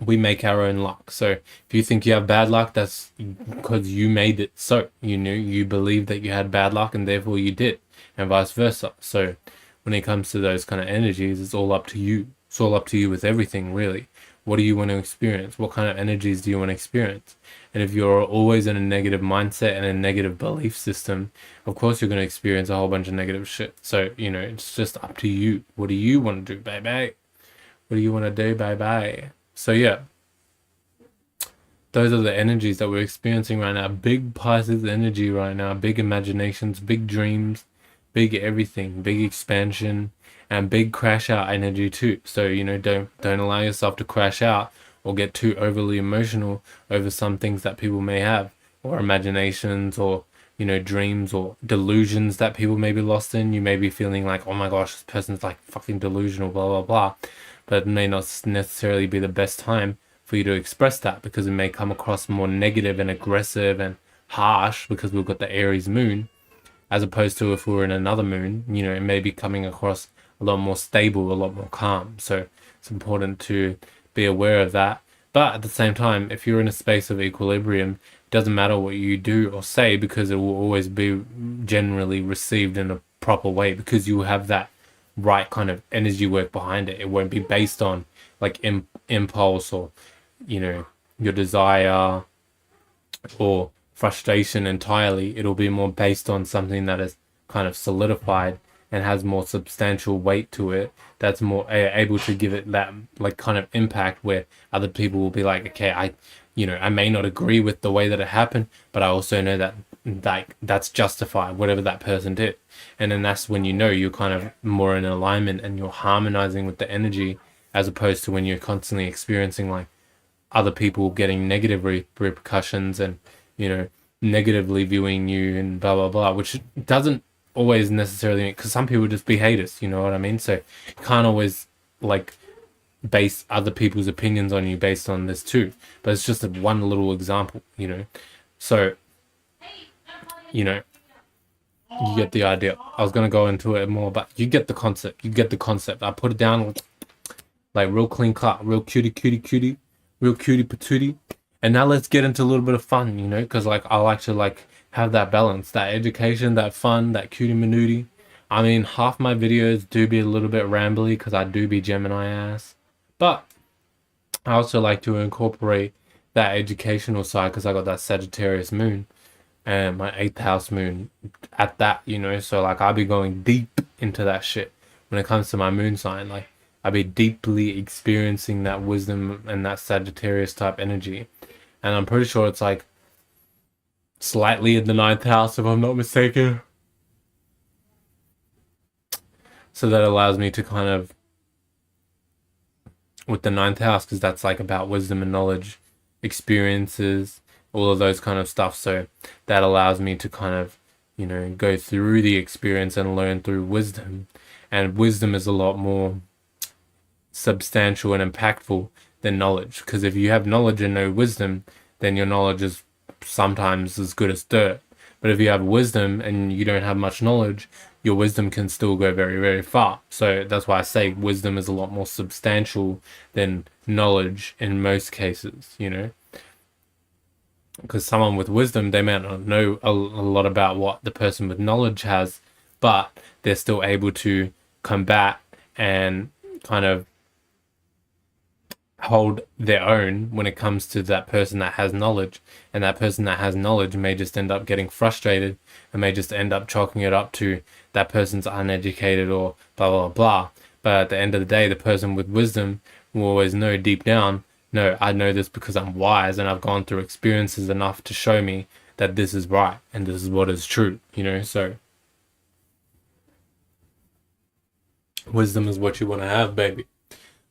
We make our own luck. So if you think you have bad luck, that's because you made it so. You knew, you believed that you had bad luck and therefore you did, and vice versa. So when it comes to those kind of energies, it's all up to you. It's all up to you with everything, really. What do you want to experience? What kind of energies do you want to experience? And if you're always in a negative mindset and a negative belief system, of course you're going to experience a whole bunch of negative shit. So, you know, it's just up to you. What do you want to do, baby? What do you want to do, baby? So yeah, those are the energies that we're experiencing right now. Big Pisces energy right now, big imaginations, big dreams, big everything, big expansion, and big crash out energy too. So, you know, don't allow yourself to crash out or get too overly emotional over some things that people may have, or imaginations, or, you know, dreams or delusions that people may be lost in. You may be feeling like, oh my gosh, this person's like fucking delusional, blah, blah, blah. But it may not necessarily be the best time for you to express that, because it may come across more negative and aggressive and harsh because we've got the Aries moon, as opposed to if we were in another moon, you know, it may be coming across a lot more stable, a lot more calm. So it's important to be aware of that. But at the same time, if you're in a space of equilibrium It doesn't matter what you do or say because it will always be generally received in a proper way because you have that right kind of energy work behind it. It won't be based on like impulse or, you know, your desire or frustration entirely. It'll be more based on something that is kind of solidified and has more substantial weight to it, that's more able to give it that like kind of impact where other people will be like, okay, I may not agree with the way that it happened, but I also know that like that's justified whatever that person did. And then that's when you know you're kind of more in alignment and you're harmonizing with the energy, as opposed to when you're constantly experiencing like other people getting negative repercussions and, you know, negatively viewing you and blah blah blah, which doesn't always necessarily, because some people just be haters, you know what I mean? So you can't always like base other people's opinions on you based on this too, but it's just a one little example, you know. So, you know, you get the idea. I was gonna go into it more, but you get the concept. You get the concept. I put it down like real clean cut, real cutie, real cutie patootie. And now let's get into a little bit of fun, you know, because like I like to like have that balance, that education, that fun, that cutie manootie. I mean, half my videos do be a little bit rambly because I do be Gemini ass, but I also like to incorporate that educational side because I got that Sagittarius moon and my 8th house moon at that, you know. So like I'll be going deep into that shit when it comes to my moon sign. Like I'll be deeply experiencing that wisdom and that Sagittarius type energy. And I'm pretty sure it's like slightly in the 9th house, if I'm not mistaken. So that allows me to kind of, with the 9th house, because that's like about wisdom and knowledge, experiences, all of those kind of stuff. So that allows me to kind of, you know, go through the experience and learn through wisdom. And wisdom is a lot more substantial and impactful than knowledge. Because if you have knowledge and no wisdom, then your knowledge is sometimes as good as dirt. But if you have wisdom and you don't have much knowledge, your wisdom can still go very, very far. So that's why I say wisdom is a lot more substantial than knowledge in most cases, you know? Because someone with wisdom, they may not know a lot about what the person with knowledge has, but they're still able to combat and kind of hold their own when it comes to that person that has knowledge. And that person that has knowledge may just end up getting frustrated and may just end up chalking it up to that person's uneducated or blah blah blah. But at the end of the day, the person with wisdom will always know deep down, no, I know this because I'm wise and I've gone through experiences enough to show me that this is right and this is what is true, you know. So wisdom is what you want to have, baby.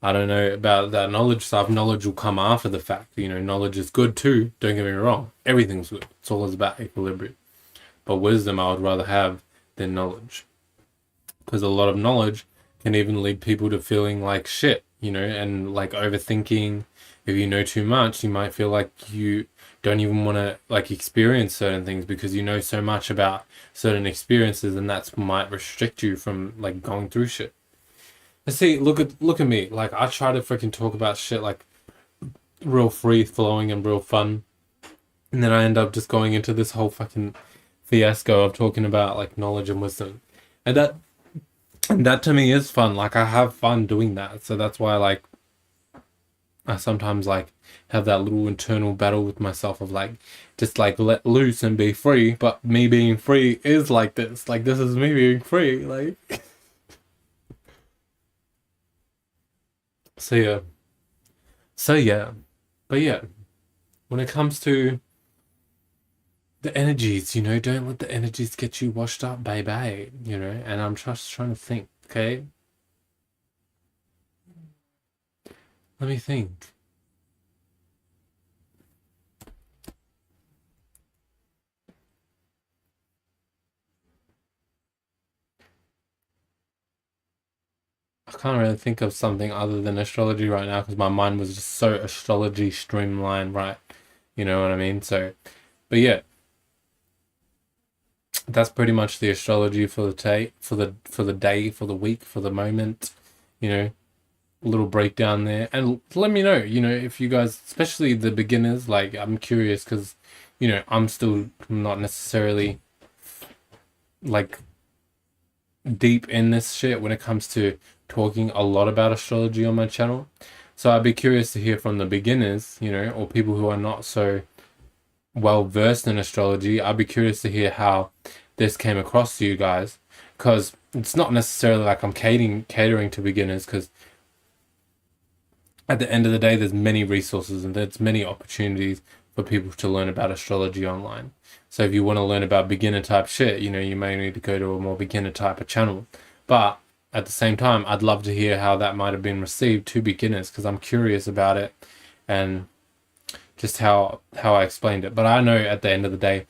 I don't know about that knowledge stuff. Knowledge will come after the fact. You know, knowledge is good too. Don't get me wrong. Everything's good. It's all about equilibrium. But wisdom I would rather have than knowledge. Because a lot of knowledge can even lead people to feeling like shit, you know, and like overthinking. If you know too much, you might feel like you don't even want to like experience certain things because you know so much about certain experiences, and that's might restrict you from like going through shit. See, look at me. Like I try to freaking talk about shit like real free flowing and real fun, and then I end up just going into this whole fucking fiasco of talking about like knowledge and wisdom, and that to me is fun. Like I have fun doing that, so that's why like I sometimes like have that little internal battle with myself of like just like let loose and be free. But me being free is like this. Like this is me being free. Like. So yeah. So yeah. But yeah. When it comes to the energies, you know, don't let the energies get you washed up, baby. You know, and I'm just trying to think, okay? Let me think. I can't really think of something other than astrology right now because my mind was just so astrology streamlined, right? You know what I mean? So, but yeah, that's pretty much the astrology for the day, for the week, for the moment. You know, a little breakdown there, and let me know. You know, if you guys, especially the beginners, like I'm curious because, I'm still not necessarily like deep in this shit when it comes to talking a lot about astrology on my channel. So I'd be curious to hear from the beginners, or people who are not so well versed in astrology. I'd be curious to hear how this came across to you guys, because it's not necessarily like I'm catering to beginners, because at the end of the day, there's many resources and there's many opportunities for people to learn about astrology online. So if you want to learn about beginner type shit, you may need to go to a more beginner type of channel. But at the same time, I'd love to hear how that might have been received to beginners, because I'm curious about it and just how I explained it. But I know at the end of the day,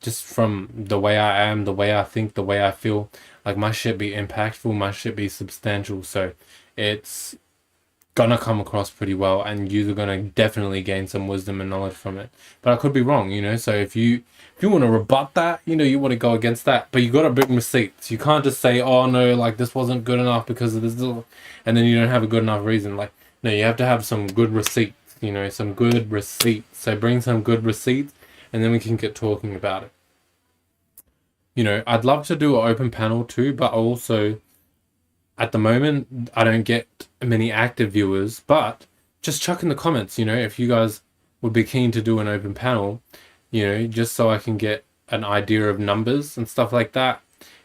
just from the way I am, the way I think, the way I feel, like my shit be impactful, my shit be substantial. So it's gonna come across pretty well, and you're gonna definitely gain some wisdom and knowledge from it. But I could be wrong, so if you want to rebut that, you want to go against that, but you got to bring receipts. You can't just say, oh no, like this wasn't good enough because of this, and then you don't have a good enough reason. Like, no, you have to have some good receipts, some good receipts. So bring some good receipts, and then we can get talking about it. I'd love to do an open panel too, but also at the moment, I don't get many active viewers, but just chuck in the comments, if you guys would be keen to do an open panel, just so I can get an idea of numbers and stuff like that.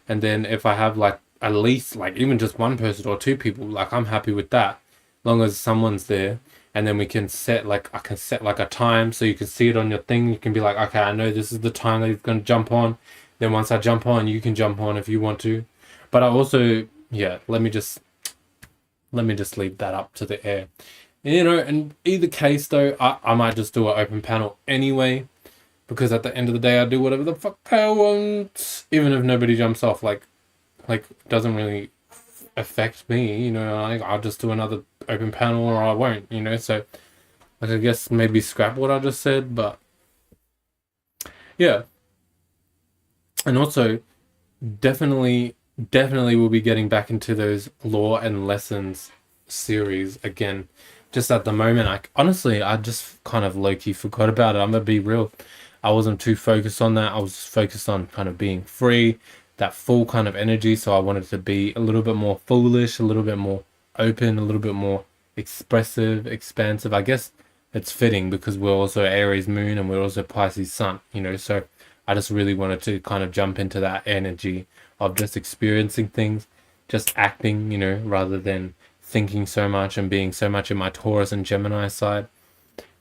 And then if I have like at least like even just one person or two people, like I'm happy with that, long as someone's there. And then we can set like, I can set like a time so you can see it on your thing. You can be like, okay, I know this is the time that he's going to jump on. Then once I jump on, you can jump on if you want to. But I also, yeah, let me just leave that up to the air. In either case though, I might just do an open panel anyway, because at the end of the day, I do whatever the fuck I want, even if nobody jumps off. Like it doesn't really affect me, I'll just do another open panel or I won't, so like I guess maybe scrap what I just said. But yeah, and also definitely we'll be getting back into those law and lessons series again. Just at the moment, I just kind of low-key forgot about it. I'm gonna be real, I wasn't too focused on that. I was focused on kind of being free, that full kind of energy. So I wanted to be a little bit more foolish, a little bit more open, a little bit more expressive, expansive. I guess it's fitting because we're also Aries moon and we're also Pisces sun, so I just really wanted to kind of jump into that energy of just experiencing things, just acting, rather than thinking so much and being so much in my Taurus and Gemini side.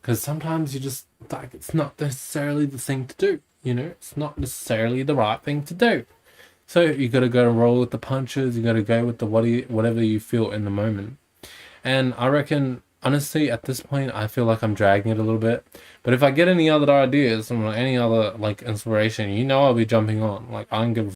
Because sometimes you just, like, it's not necessarily the thing to do, it's not necessarily the right thing to do. So you got to go and roll with the punches, you got to go with the whatever you feel in the moment. And I reckon, honestly, at this point, I feel like I'm dragging it a little bit. But if I get any other ideas or any other, like, inspiration, I'll be jumping on. Like, I don't give a